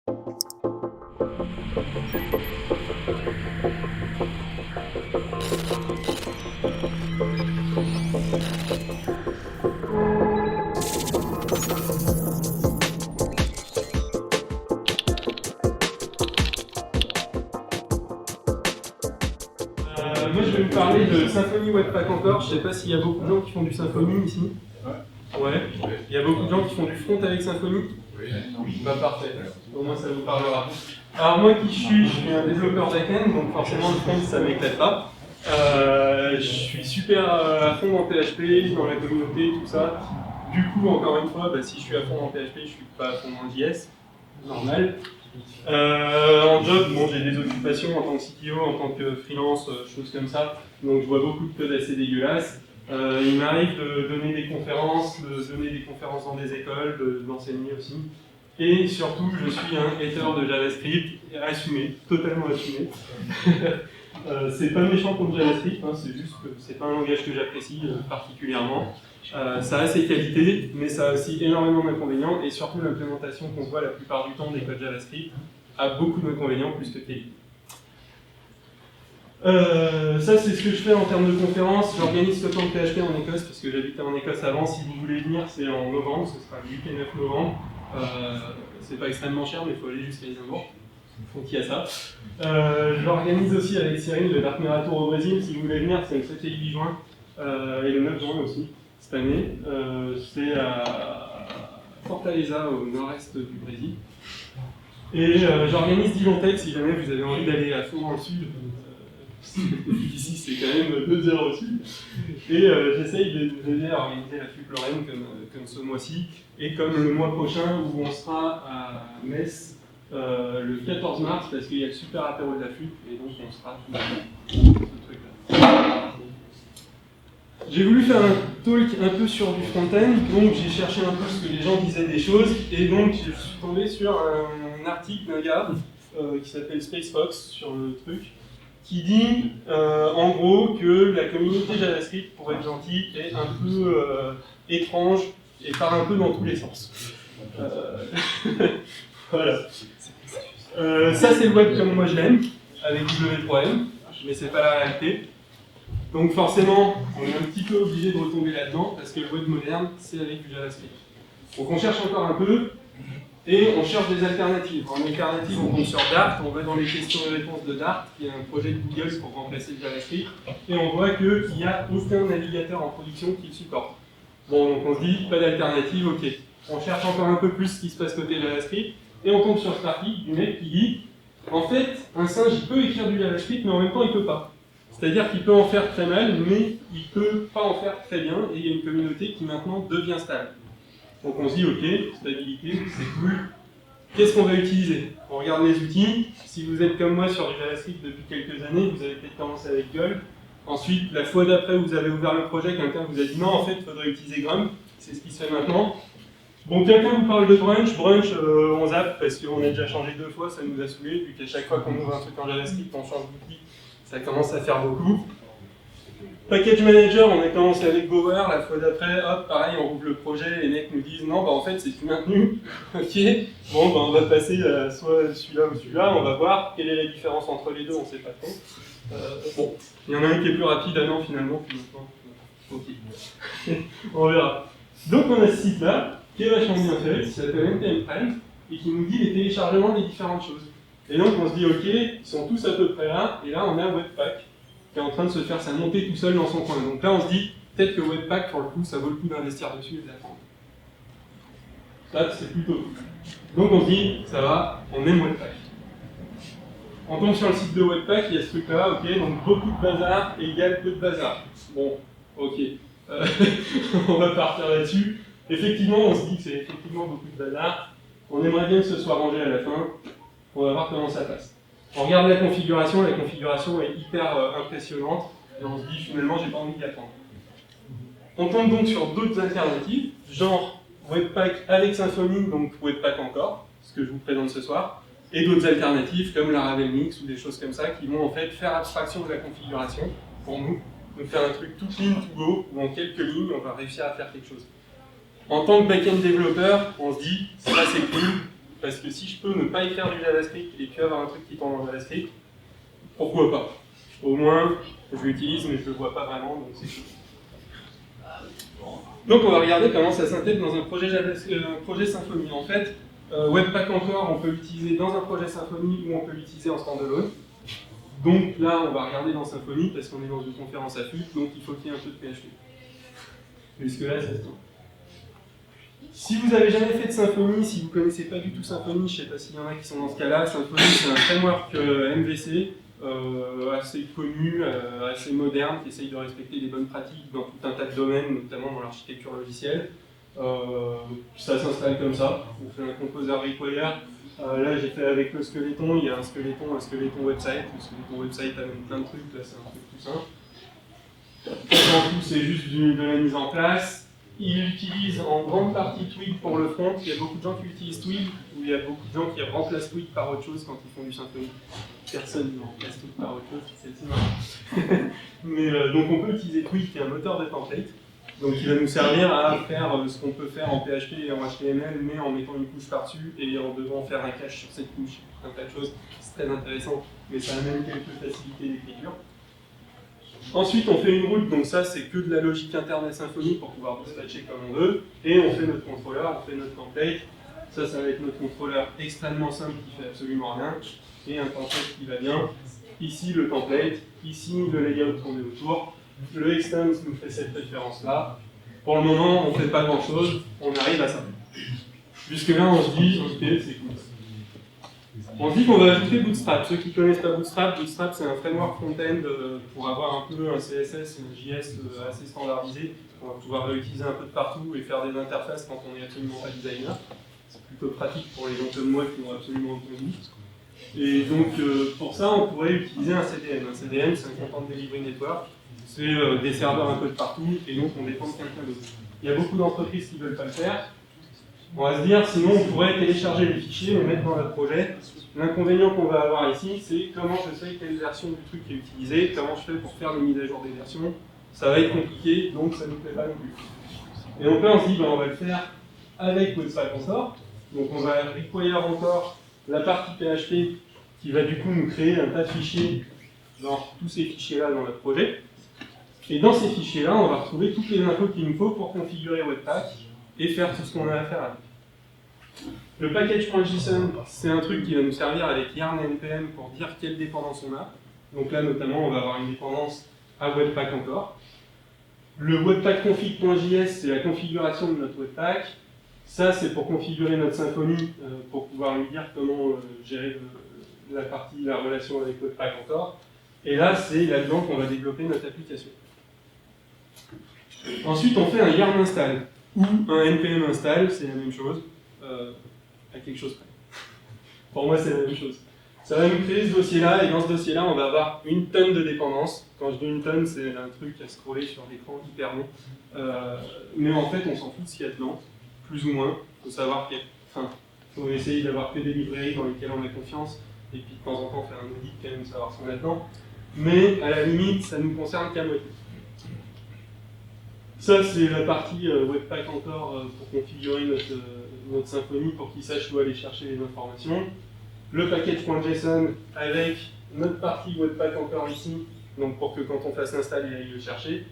Moi je vais vous parler de Symfony Webpack encore. Je ne sais pas s'il y a beaucoup de gens qui font du Symfony ici. Ouais. Il y a beaucoup de gens qui font du front avec Symfony. Oui. Bah parfait. Au moins ça vous parlera. Alors moi qui je suis un développeur back-end, donc forcément le front ça m'éclate pas. Je suis super à fond dans PHP, dans la communauté, tout ça. Du coup, encore une fois, si je suis à fond dans PHP, je suis pas à fond dans JS. Normal. En job, bon, j'ai des occupations en tant que CTO, en tant que freelance, choses comme ça. Donc je vois beaucoup de code assez dégueulasse. Il m'arrive de donner des conférences, dans des écoles, d'enseigner aussi. Et surtout, je suis un hater de JavaScript, assumé, totalement assumé. C'est pas méchant contre JavaScript, hein, c'est juste que c'est pas un langage que j'apprécie particulièrement. Ça a ses qualités, mais ça a aussi énormément d'inconvénients, et surtout l'implémentation qu'on voit la plupart du temps des codes JavaScript a beaucoup d'inconvénients plus que de qualités. Ça c'est ce que je fais en termes de conférences. J'organise ce camp de PHP en Écosse parce que j'habitais en Écosse avant. Si vous voulez venir, c'est en novembre, ce sera le 8 et 9 novembre. C'est pas extrêmement cher, mais il faut aller jusqu'à Édimbourg. Donc il y a ça. J'organise aussi avec Cyril le Dark Mirror Tour au Brésil. Si vous voulez venir, c'est le 7 et 8 juin et le 9 juin aussi, cette année. C'est à Fortaleza, au nord-est du Brésil. Et j'organise Dilontech si jamais vous avez envie d'aller à fond dans le sud. Ici, c'est quand même 2 heures au sud. Et j'essaye de vous aider à organiser la FUP Lorraine comme ce mois-ci, et comme le mois prochain où on sera à Metz le 14 mars, parce qu'il y a le super apéro de la FUP, et donc on sera tout ce truc-là. J'ai voulu faire un talk un peu sur du front-end, donc j'ai cherché un peu ce que les gens disaient des choses, et donc je suis tombé sur un article d'un gars qui s'appelle SpaceFox sur le truc, qui dit en gros que la communauté JavaScript, pour être gentil, est un peu étrange et part un peu dans tous les sens. Voilà. Ça c'est le web comme moi je l'aime, avec W3M, mais c'est pas la réalité. Donc forcément, on est un petit peu obligé de retomber là-dedans, parce que le web moderne, c'est avec du JavaScript. Donc on cherche encore un peu, et on cherche des alternatives. En alternative, on tombe sur Dart, on va dans les questions et réponses de Dart, qui est un projet de Google pour remplacer le JavaScript, et on voit qu'il n'y a aucun navigateur en production qui le supporte. Bon, donc on se dit, pas d'alternative, ok. On cherche encore un peu plus ce qui se passe côté JavaScript, et on tombe sur cet article du mec qui dit, en fait, un singe il peut écrire du JavaScript, mais en même temps il peut pas. C'est-à-dire qu'il peut en faire très mal, mais il peut pas en faire très bien, et il y a une communauté qui maintenant devient stable. Donc on se dit, ok, stabilité, c'est cool. Qu'est-ce qu'on va utiliser? On regarde les outils. Si vous êtes comme moi sur du JavaScript depuis quelques années, vous avez peut-être commencé avec Gulp. Ensuite, la fois d'après, vous avez ouvert le projet, quelqu'un vous a dit non, en fait, il faudrait utiliser Grump. C'est ce qui se fait maintenant. Bon, quelqu'un vous parle de Brunch. Brunch, on zappe parce qu'on a déjà changé 2 fois, ça nous a saoulé, vu qu'à chaque fois qu'on ouvre un truc en JavaScript, on change d'outil. Ça commence à faire beaucoup. Package Manager, on a commencé avec Bower, la fois d'après, hop, pareil, on ouvre le projet, les mecs nous disent non, en fait, c'est tout maintenu. Ok, bon, on va passer à soit celui-là ou celui-là, on va voir quelle est la différence entre les deux, on sait pas trop. Bon, il y en a un qui est plus rapide, ah non, finalement, puis maintenant, ok. On verra. Donc, on a ce site-là, qui est vachement bien fait, qui s'appelle NPM Friend, et qui nous dit les téléchargements des différentes choses. Et donc, on se dit, ok, ils sont tous à peu près là, et là, on a Webpack, qui est en train de se faire sa montée tout seul dans son coin. Donc là, on se dit, peut-être que Webpack, pour le coup, ça vaut le coup d'investir dessus et de l'attendre. Ça, c'est plutôt cool. Donc on se dit, ça va, on aime Webpack. On tombe sur le site de Webpack, il y a ce truc-là, ok, donc beaucoup de bazar égale peu de bazar. Bon, ok. On va partir là-dessus. Effectivement, on se dit que c'est effectivement beaucoup de bazar. On aimerait bien que ce soit rangé à la fin. On va voir comment ça passe. On regarde la configuration est hyper impressionnante, et on se dit finalement j'ai pas envie d'y attendre. On tombe donc sur d'autres alternatives, genre Webpack avec Symfony, donc Webpack encore, ce que je vous présente ce soir, et d'autres alternatives comme Laravel Mix ou des choses comme ça qui vont en fait faire abstraction de la configuration pour nous, donc faire un truc tout clean, to go, où en quelques lignes on va réussir à faire quelque chose. En tant que back-end développeur, on se dit ça c'est cool, parce que si je peux ne pas écrire du JavaScript et puis avoir un truc qui tourne en JavaScript, pourquoi pas? Au moins, je l'utilise, mais je ne le vois pas vraiment, donc c'est cool. Donc on va regarder comment ça s'intègre dans un projet Symfony. En fait, Webpack encore, on peut l'utiliser dans un projet Symfony ou on peut l'utiliser en standalone. Donc là, on va regarder dans Symfony parce qu'on est dans une conférence à flux, donc il faut qu'il y ait un peu de PHP. Jusque là, ça se tient. Si vous n'avez jamais fait de Symfony, si vous ne connaissez pas du tout Symfony, je ne sais pas s'il y en a qui sont dans ce cas-là, Symfony c'est un framework MVC, assez connu, assez moderne, qui essaye de respecter les bonnes pratiques dans tout un tas de domaines, notamment dans l'architecture logicielle. Ça s'installe comme ça, on fait un composer require. Là j'ai fait avec le skeleton, il y a un skeleton website. Le skeleton website amène plein de trucs, là c'est un truc tout simple. En tout c'est juste de la mise en place. Il utilise en grande partie Twig pour le front. Il y a beaucoup de gens qui utilisent Twig, ou il y a beaucoup de gens qui remplacent Twig par autre chose quand ils font du Symfony. Personne ne remplace Twig par autre chose, celle-ci non. Mais donc on peut utiliser Twig qui est un moteur de template. Donc il va nous servir à faire ce qu'on peut faire en PHP et en HTML, mais en mettant une couche par-dessus et en devant faire un cache sur cette couche. Un tas de choses, c'est très intéressant, mais ça amène quelques facilités d'écriture. Ensuite, on fait une route, donc ça c'est que de la logique interne à Symfony pour pouvoir dispatcher comme on veut. Et on fait notre contrôleur, on fait notre template. Ça va être notre contrôleur extrêmement simple qui fait absolument rien. Et un template qui va bien. Ici le template, ici le layout qu'on met autour. Le extends nous fait cette référence-là. Pour le moment, on ne fait pas grand-chose, on arrive à ça. Jusque-là, on se dit, ok, c'est cool. On se dit qu'on va ajouter Bootstrap. Ceux qui ne connaissent pas Bootstrap, Bootstrap c'est un framework front-end pour avoir un peu un CSS et un JS assez standardisé. On va pouvoir l'utiliser un peu de partout et faire des interfaces quand on n'est absolument pas designer. C'est plutôt pratique pour les gens comme moi qui n'ont absolument aucun goût. Et donc pour ça, on pourrait utiliser un CDN. Un CDN, c'est un Content Delivery Network. C'est des serveurs un peu de partout et donc on dépend de quelqu'un d'autre. Il y a beaucoup d'entreprises qui ne veulent pas le faire. On va se dire, sinon on pourrait télécharger les fichiers, les mettre dans notre projet. L'inconvénient qu'on va avoir ici, c'est comment je sais quelle version du truc est utilisée, comment je fais pour faire les mises à jour des versions. Ça va être compliqué, donc ça ne nous plaît pas non plus. Et donc là on se dit, on va le faire avec Webpack encore. Donc on va require encore la partie PHP qui va du coup nous créer un tas de fichiers dans tous ces fichiers-là dans notre projet. Et dans ces fichiers-là, on va retrouver toutes les infos qu'il nous faut pour configurer Webpack et faire tout ce qu'on a à faire avec. Le package.json, c'est un truc qui va nous servir avec yarn npm pour dire quelle dépendance on a. Donc là, notamment, on va avoir une dépendance à Webpack encore. Le webpack-config.js, c'est la configuration de notre Webpack. Ça, c'est pour configurer notre Symfony, pour pouvoir lui dire comment gérer la relation avec Webpack encore. Et là, c'est là-dedans qu'on va développer notre application. Ensuite, on fait un yarn install ou un npm install, c'est la même chose, à quelque chose près. Pour moi, c'est la même chose. Ça va nous créer ce dossier-là, et dans ce dossier-là, on va avoir une tonne de dépendances. Quand je dis une tonne, c'est un truc à scroller sur l'écran hyper long. Mais en fait, on s'en fout de ce qu'il y a dedans, plus ou moins. Il faut savoir qu'il faut essayer d'avoir que des librairies dans lesquelles on a confiance, et puis de temps en temps faire un audit quand même, savoir ce qu'on a dedans. Mais à la limite, ça ne nous concerne qu'à moitié. Ça, c'est la partie Webpack encore pour configurer notre Symfony pour qu'il sache où aller chercher les informations. Le package.json avec notre partie Webpack encore ici, donc pour que quand on fasse l'install, il aille le chercher.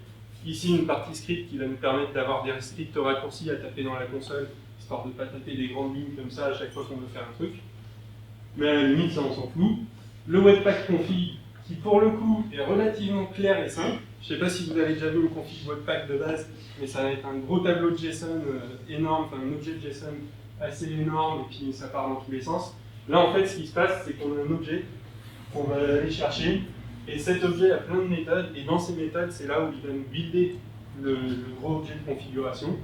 Ici, une partie script qui va nous permettre d'avoir des scripts raccourcis à taper dans la console, histoire de ne pas taper des grandes lignes comme ça à chaque fois qu'on veut faire un truc. Mais à la limite, ça on s'en fout. Le Webpack config, qui pour le coup est relativement clair et simple. Je ne sais pas si vous avez déjà vu une config Webpack de base, mais ça va être un gros tableau de JSON énorme, enfin un objet de JSON assez énorme, et puis ça part dans tous les sens. Là en fait ce qui se passe, c'est qu'on a un objet qu'on va aller chercher, et cet objet a plein de méthodes, et dans ces méthodes c'est là où il va nous builder le gros objet de configuration.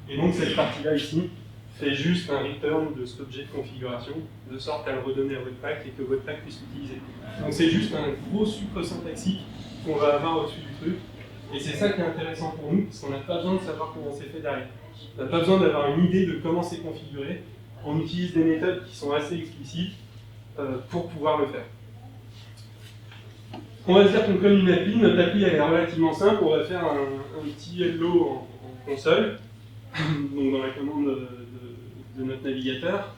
Et donc cette partie-là ici fait juste un return de cet objet de configuration, de sorte à le redonner à Webpack et que Webpack puisse l'utiliser. Donc c'est juste un gros sucre syntaxique qu'on va avoir au-dessus du truc. Et c'est ça qui est intéressant pour nous, parce qu'on n'a pas besoin de savoir comment c'est fait derrière. On n'a pas besoin d'avoir une idée de comment c'est configuré. On utilise des méthodes qui sont assez explicites pour pouvoir le faire. On va se dire qu'on colle une appli. Notre appli elle est relativement simple. On va faire un petit hello en console, donc dans la commande de notre navigateur.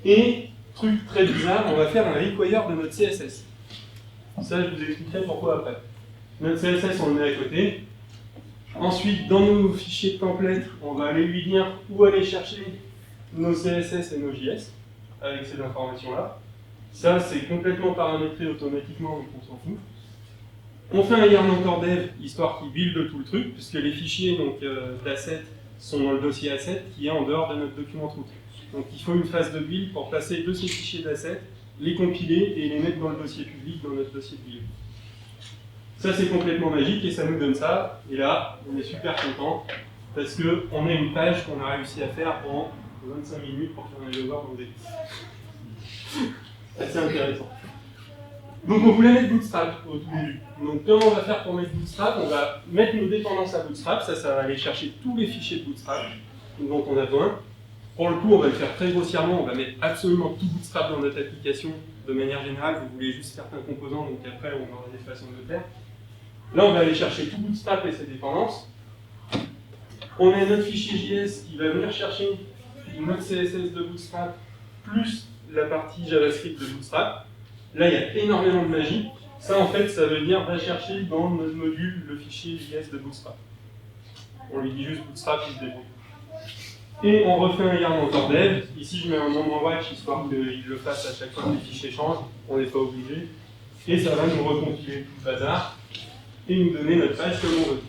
Et, truc très bizarre, on va faire un require de notre CSS. Ça, je vous expliquerai pourquoi après. Notre CSS, on le met à côté. Ensuite, dans nos fichiers de template, on va aller lui dire où aller chercher nos CSS et nos JS, avec ces informations-là. Ça, c'est complètement paramétré automatiquement, donc on s'en fout. On fait un yarn encore dev, histoire qu'il build tout le truc, puisque les fichiers d'assets sont dans le dossier asset qui est en dehors de notre document route. Donc il faut une phase de build pour passer de ces fichiers d'assets, les compiler et les mettre dans le dossier public, dans notre dossier de build. Ça, c'est complètement magique et ça nous donne ça. Et là, on est super content parce qu'on a une page qu'on a réussi à faire en 25 minutes pour faire un hello world en début. Assez intéressant. Donc on voulait mettre Bootstrap au tout début. Donc comment on va faire pour mettre Bootstrap? On va mettre nos dépendances à Bootstrap. Ça va aller chercher tous les fichiers de Bootstrap dont on a besoin. Pour le coup, on va le faire très grossièrement. On va mettre absolument tout Bootstrap dans notre application de manière générale. Vous voulez juste certains composants, donc après on aura des façons de le faire. Là, on va aller chercher tout Bootstrap et ses dépendances. On a notre fichier JS qui va venir chercher notre CSS de Bootstrap plus la partie JavaScript de Bootstrap. Là, il y a énormément de magie. Ça, en fait, ça veut dire va chercher dans notre module le fichier JS de Bootstrap. On lui dit juste Bootstrap, il se débrouille. Et on refait un yarn encore dev. Ici, je mets un nom en watch histoire qu'il le fasse à chaque fois que les fichiers changent. On n'est pas obligé. Et ça va nous recompiler tout le bazar et nous donner notre page comme on veut.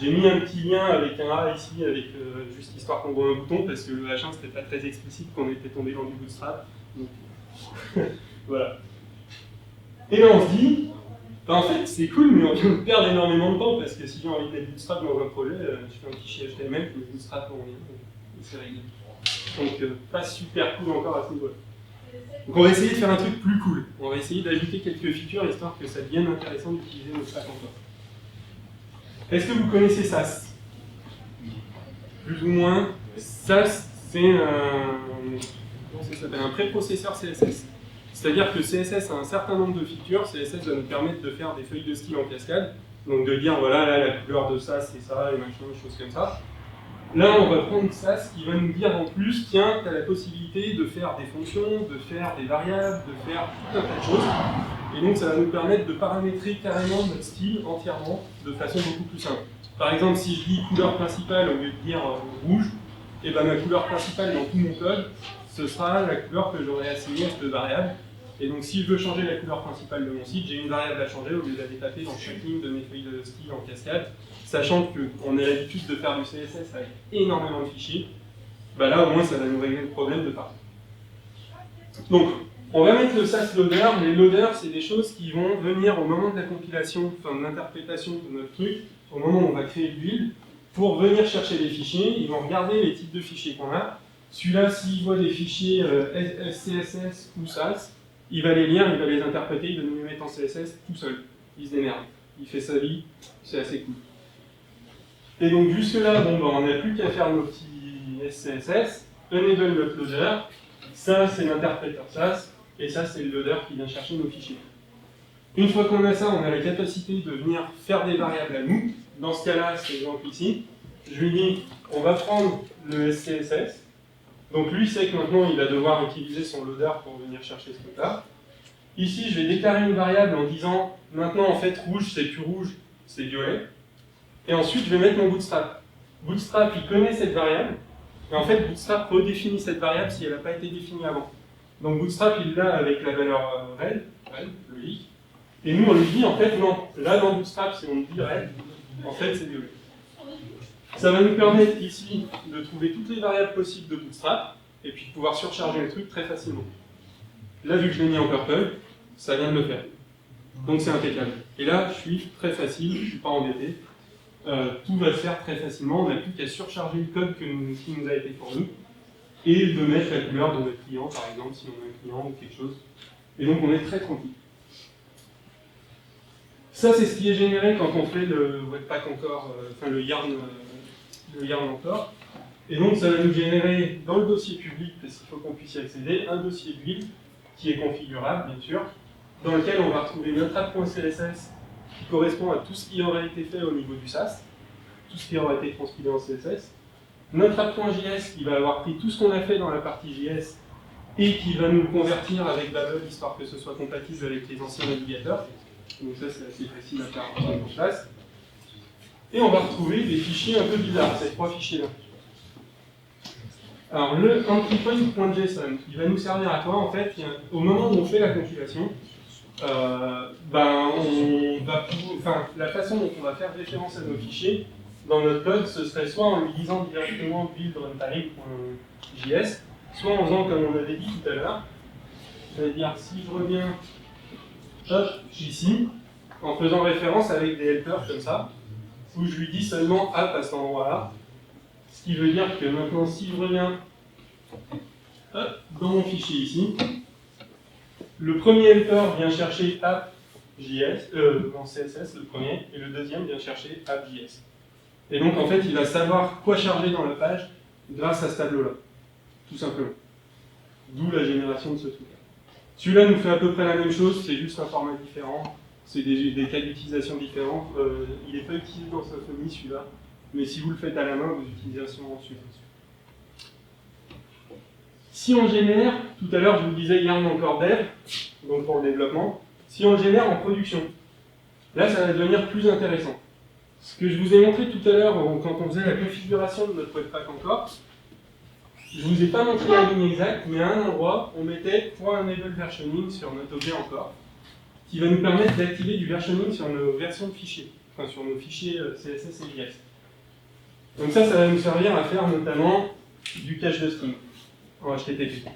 J'ai mis un petit lien avec un A ici, avec juste histoire qu'on voit un bouton, parce que le H1 c'était pas très explicite qu'on était tombé dans du Bootstrap. Donc, voilà. Et là on se dit, bah, en fait c'est cool, mais on vient de perdre énormément de temps, parce que si j'ai envie de mettre Bootstrap dans un projet, je fais un fichier HTML, je mets Bootstrap en lien, et c'est réglé. Donc pas super cool encore à ce niveau-là. Donc on va essayer de faire un truc plus cool. On va essayer d'ajouter quelques features, histoire que ça devienne intéressant d'utiliser notre stack encore. Est-ce que vous connaissez SAS? Plus ou moins. SAS, c'est un préprocesseur CSS. C'est-à-dire que CSS a un certain nombre de features. CSS va nous permettre de faire des feuilles de style en cascade. Donc de dire, voilà, là, la couleur de ça, c'est ça, et machin, des choses comme ça. Là, on va prendre SAS qui va nous dire en plus, tiens, tu as la possibilité de faire des fonctions, de faire des variables, de faire tout un tas de choses. Et donc, ça va nous permettre de paramétrer carrément notre style entièrement de façon beaucoup plus simple. Par exemple, si je dis couleur principale au lieu de dire rouge, et ben ma couleur principale dans tout mon code, ce sera la couleur que j'aurai assignée à cette variable. Et donc, si je veux changer la couleur principale de mon site, j'ai une variable à changer au lieu d'aller taper dans chaque ligne de mes feuilles de style en cascade. Sachant qu'on a l'habitude de faire du CSS avec énormément de fichiers, bah là au moins ça va nous régler le problème de partout. Donc, on va mettre le SAS loader. Les loaders, c'est des choses qui vont venir au moment de la compilation, enfin de l'interprétation de notre truc, au moment où on va créer le build, pour venir chercher les fichiers. Ils vont regarder les types de fichiers qu'on a. Celui-là, s'il voit des fichiers CSS ou SAS, il va les lire, il va les interpréter, il va nous les mettre en CSS tout seul. Il se démerde. Il fait sa vie, c'est assez cool. Et donc jusque-là, bon, on n'a plus qu'à faire nos petits SCSS, enable l'uploader, ça c'est l'interpréteur SAS, et ça c'est le loader qui vient chercher nos fichiers. Une fois qu'on a ça, on a la capacité de venir faire des variables à nous. Dans ce cas-là, c'est l'exemple ici. Je lui dis, on va prendre le SCSS. Donc lui sait que maintenant il va devoir utiliser son loader pour venir chercher ce truc-là. Ici, je vais déclarer une variable en disant, maintenant en fait rouge c'est plus rouge, c'est violet. Et ensuite, je vais mettre mon Bootstrap. Bootstrap, il connaît cette variable, et en fait, Bootstrap redéfinit cette variable si elle n'a pas été définie avant. Donc Bootstrap, il l'a avec la valeur red, logique, et nous, on lui dit, en fait, non. Là, dans Bootstrap, si on dit red, en fait, c'est violet. Ça va nous permettre, ici, de trouver toutes les variables possibles de Bootstrap, et puis de pouvoir surcharger le truc très facilement. Là, vu que je l'ai mis en purple, ça vient de le faire. Donc c'est impeccable. Et là, je suis très facile, je ne suis pas embêté. Tout va se faire très facilement, on n'a plus qu'à surcharger le code qui nous a été fourni et de mettre la couleur de notre client, par exemple, si on a un client ou quelque chose. Et donc on est très tranquille. Ça, c'est ce qui est généré quand on fait le Webpack encore, enfin le yarn encore. Et donc ça va nous générer dans le dossier public, parce qu'il faut qu'on puisse y accéder, un dossier build qui est configurable, bien sûr, dans lequel on va retrouver notre app.css qui correspond à tout ce qui aurait été fait au niveau du SAS, tout ce qui aurait été transpilé en CSS. Notre app.js qui va avoir pris tout ce qu'on a fait dans la partie JS et qui va nous le convertir avec Babel, histoire que ce soit compatible avec les anciens navigateurs. Donc ça, c'est assez facile à faire en place. Et on va retrouver des fichiers un peu bizarres, ces trois fichiers-là. Alors, le entrypoint.json, il va nous servir à quoi? En fait, au moment où on fait la compilation, la façon dont on va faire référence à nos fichiers, dans notre code, ce serait soit en lui disant directement build runtime.js, soit en faisant comme on avait dit tout à l'heure, c'est-à-dire si je reviens ici, en faisant référence avec des helpers comme ça, où je lui dis seulement app à cet endroit-là, ce qui veut dire que maintenant, si je reviens dans mon fichier ici, le premier helper vient chercher app.js, dans CSS le premier, et le deuxième vient chercher app.js. Et donc en fait, il va savoir quoi charger dans la page grâce à ce tableau-là, tout simplement. D'où la génération de ce truc-là. Celui-là nous fait à peu près la même chose, c'est juste un format différent, c'est des cas d'utilisation différents. Il n'est pas utilisé dans Symfony celui-là, mais si vous le faites à la main, vous utilisez celui-là. Si on génère, tout à l'heure je vous disais yarn encore dev, donc pour le développement, si on le génère en production, là ça va devenir plus intéressant. Ce que je vous ai montré tout à l'heure quand on faisait la configuration de notre webpack encore, je ne vous ai pas montré la ligne exacte, mais à un endroit, on mettait .enable versioning sur notre objet encore, qui va nous permettre d'activer du versioning sur nos versions de fichiers, enfin sur nos fichiers CSS et JS. Donc ça va nous servir à faire notamment du cache de string en HTTP.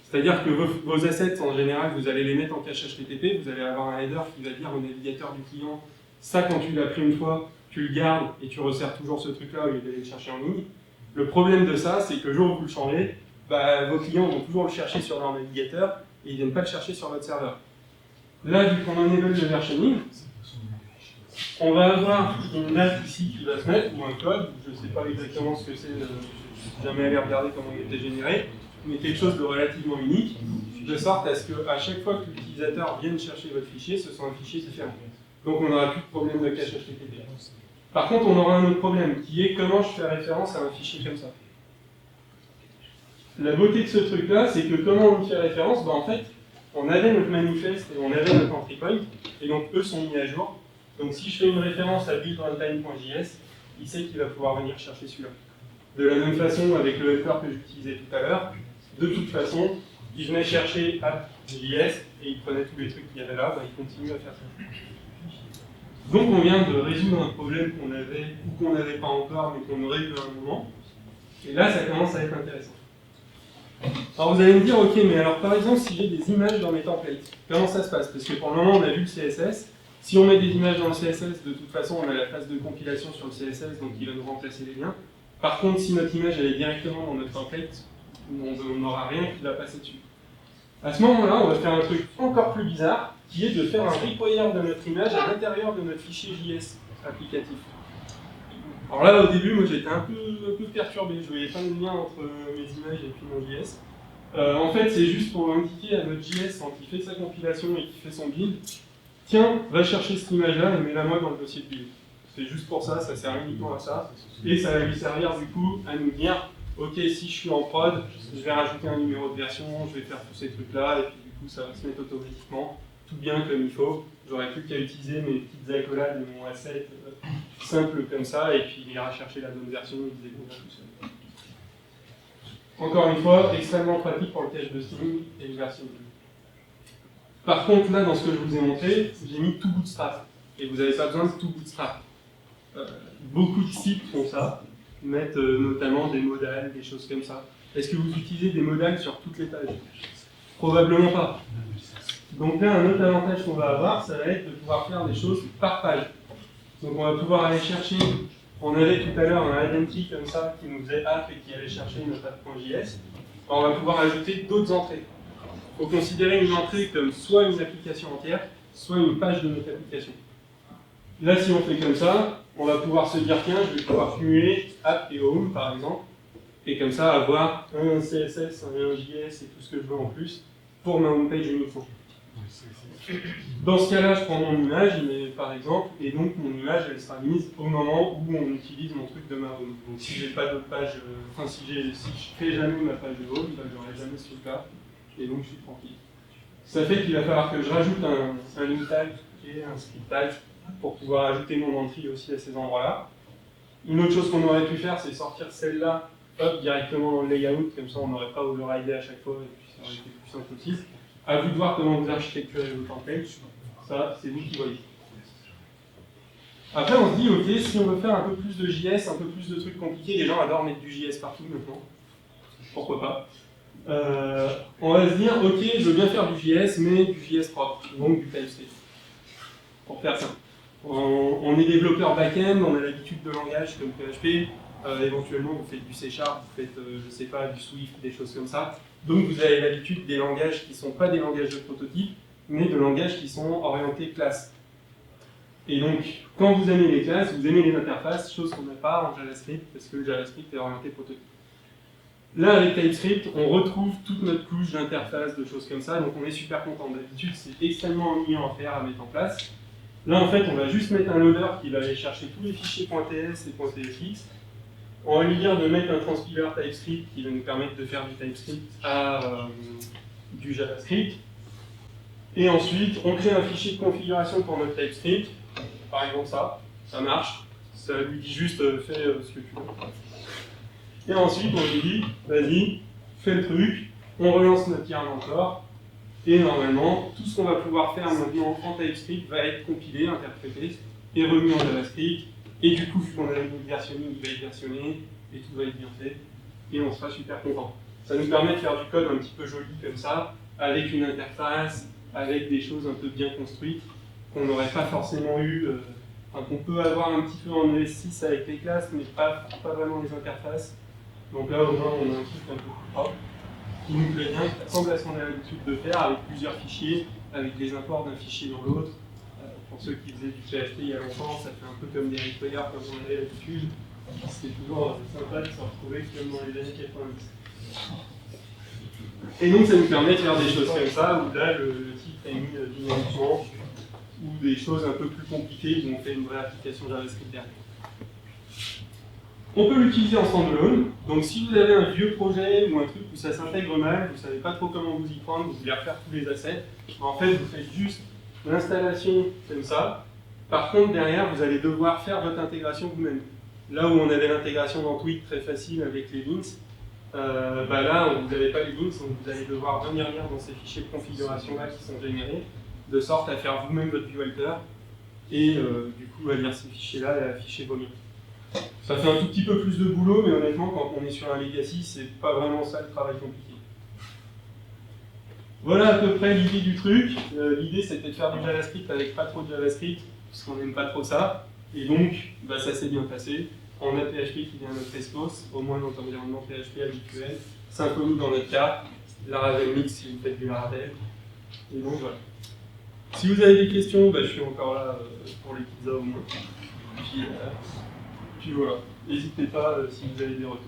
C'est-à-dire que vos assets, en général, vous allez les mettre en cache HTTP, vous allez avoir un header qui va dire au navigateur du client, ça quand tu l'as pris une fois, tu le gardes et tu resserres toujours ce truc-là au lieu d'aller le chercher en ligne. Le problème de ça, c'est que le jour où vous le changez, vos clients vont toujours le chercher sur leur navigateur et ils ne viennent pas le chercher sur votre serveur. Là, vu qu'on enable le versioning, on va avoir une date ici qui va se mettre, ou un code, je ne sais pas exactement ce que c'est, je n'ai jamais allé regarder comment il était généré, mais quelque chose de relativement unique, de sorte à ce qu'à chaque fois que l'utilisateur vienne chercher votre fichier, ce soit un fichier différent. Donc on n'aura plus de problème de cache HTTP. Par contre, on aura un autre problème, qui est comment je fais référence à un fichier comme ça. La beauté de ce truc-là, c'est que comment on y fait référence, en fait, on avait notre manifeste et on avait notre entry point, et donc eux sont mis à jour. Donc si je fais une référence à build.runtime.js, il sait qu'il va pouvoir venir chercher celui-là. De la même façon, avec le helper que j'utilisais tout à l'heure, de toute façon, il venait chercher app.js et il prenait tous les trucs qu'il y avait là, il continue à faire ça. Donc on vient de résoudre un problème qu'on avait ou qu'on n'avait pas encore, mais qu'on aurait eu à un moment. Et là, ça commence à être intéressant. Alors vous allez me dire, ok, mais alors par exemple, si j'ai des images dans mes templates, comment ça se passe? Parce que pour le moment, on a vu le CSS. Si on met des images dans le CSS, de toute façon, on a la phase de compilation sur le CSS, donc il va nous remplacer les liens. Par contre, si notre image elle est directement dans notre template, on n'aura rien qui va passer dessus. À ce moment-là, on va faire un truc encore plus bizarre, qui est de faire un require de notre image à l'intérieur de notre fichier JS applicatif. Alors là, au début, moi j'étais un peu perturbé, je ne voyais pas le lien entre mes images et puis mon JS. En fait, c'est juste pour indiquer à notre JS, quand il fait sa compilation et qu'il fait son build, tiens, va chercher cette image-là et mets-la moi dans le dossier de build. C'est juste pour ça, ça sert uniquement à ça. Et ça va lui servir du coup à nous dire, ok, si je suis en prod, je vais rajouter un numéro de version, je vais faire tous ces trucs-là, et puis du coup ça va se mettre automatiquement, tout bien comme il faut. J'aurais plus qu'à utiliser mes petites accolades et mon asset simple comme ça, et puis il ira chercher la bonne version, il se débrouillera tout seul. Encore une fois, extrêmement pratique pour le cache de string et le version. Par contre, là, dans ce que je vous ai montré, j'ai mis tout bootstrap. Et vous n'avez pas besoin de tout bootstrap. Beaucoup de sites font ça, mettent notamment des modals, des choses comme ça. Est-ce que vous utilisez des modals sur toutes les pages? Probablement pas. Donc là, un autre avantage qu'on va avoir, ça va être de pouvoir faire des choses par page. Donc on va pouvoir aller chercher, on avait tout à l'heure un identity comme ça qui nous faisait app et qui allait chercher notre app.js. On va pouvoir ajouter d'autres entrées. Il faut considérer une entrée comme soit une application entière, soit une page de notre application. Là, si on fait comme ça, on va pouvoir se dire, tiens, je vais pouvoir cumuler app et home, par exemple, et comme ça avoir un CSS, un JS et tout ce que je veux en plus pour ma homepage uniquement. Dans ce cas-là, je prends mon image, mais, par exemple, et donc mon image, elle sera mise au moment où on utilise mon truc de ma home. Donc si j'ai pas d'autre page, si je fais jamais ma page de home, j'aurai jamais ce truc-là. et donc je suis tranquille. Ça fait qu'il va falloir que je rajoute un link tag et un script tag pour pouvoir ajouter mon entry aussi à ces endroits-là. Une autre chose qu'on aurait pu faire, c'est sortir celle-là directement dans le layout, comme ça on n'aurait pas overridé à chaque fois, et puis ça aurait été plus simple aussi. À vous de voir comment vous architecturez vos templates, ça c'est vous qui voyez. Après on se dit, ok, si on veut faire un peu plus de JS, un peu plus de trucs compliqués, les gens adorent mettre du JS partout maintenant, pourquoi pas. On va se dire, ok, je veux bien faire du JS, mais du JS propre, donc du TypeScript. Pour faire ça. On est développeur back-end, on a l'habitude de langage comme PHP, éventuellement vous faites du C#, vous faites, je sais pas, du Swift, des choses comme ça. Donc vous avez l'habitude des langages qui ne sont pas des langages de prototype, mais de langages qui sont orientés classe. Et donc, quand vous aimez les classes, vous aimez les interfaces, chose qu'on n'a pas en JavaScript, parce que le JavaScript est orienté prototype. Là, avec TypeScript, on retrouve toute notre couche d'interface, de choses comme ça, donc on est super content. D'habitude, c'est extrêmement ennuyant à faire, à mettre en place. Là, en fait, on va juste mettre un loader qui va aller chercher tous les fichiers .ts et .tsx. On va lui dire de mettre un transpiler TypeScript qui va nous permettre de faire du TypeScript à du JavaScript. Et ensuite, on crée un fichier de configuration pour notre TypeScript. Par exemple ça marche. Ça lui dit juste fais ce que tu veux. Et ensuite, on lui dit, vas-y, fais le truc, on relance notre yarn encore. Et normalement, tout ce qu'on va pouvoir faire maintenant en TypeScript va être compilé, interprété et remis en JavaScript. Et du coup, vu qu'on a une versionning, il va être versionné et tout va être bien fait. Et on sera super content. Ça nous permet de faire du code un petit peu joli comme ça, avec une interface, avec des choses un peu bien construites, qu'on n'aurait pas forcément eu, qu'on peut avoir un petit peu en ES6 avec les classes, mais pas vraiment les interfaces. Donc là, au moins, on a un truc un peu plus propre, qui nous plaît bien, qui ressemble à ce qu'on a l'habitude de faire, avec plusieurs fichiers, avec des imports d'un fichier dans l'autre. Pour ceux qui faisaient du PHP il y a longtemps, ça fait un peu comme des requires comme on avait l'habitude. C'était toujours sympa de se retrouver comme dans les années 90. Et donc ça nous permet de faire des choses comme ça, où là le titre est mis dynamiquement, ou des choses un peu plus compliquées où on fait une vraie application JavaScript derrière. On peut l'utiliser en standalone, donc si vous avez un vieux projet ou un truc où ça s'intègre mal, vous ne savez pas trop comment vous y prendre, vous voulez refaire tous les assets, en fait vous faites juste l'installation comme ça. Par contre derrière vous allez devoir faire votre intégration vous-même. Là où on avait l'intégration dans Twig très facile avec les links, là vous n'avez pas les links, donc vous allez devoir venir lire dans ces fichiers de configuration là qui sont générés, de sorte à faire vous-même votre viewalter et du coup à lire ces fichiers là et à afficher vos liens. Ça fait un tout petit peu plus de boulot, mais honnêtement, quand on est sur un legacy, c'est pas vraiment ça le travail compliqué. Voilà à peu près l'idée du truc. L'idée c'était de faire du JavaScript avec pas trop de JavaScript, parce qu'on n'aime pas trop ça. Et donc, ça s'est bien passé. On a PHP qui vient à notre escos, au moins dans notre environnement PHP habituel. Symfony dans notre cas, Laravel Mix si vous faites du Laravel. Et donc voilà. Si vous avez des questions, je suis encore là pour les pizzas au moins. Puis voilà, n'hésitez pas si vous avez des retours.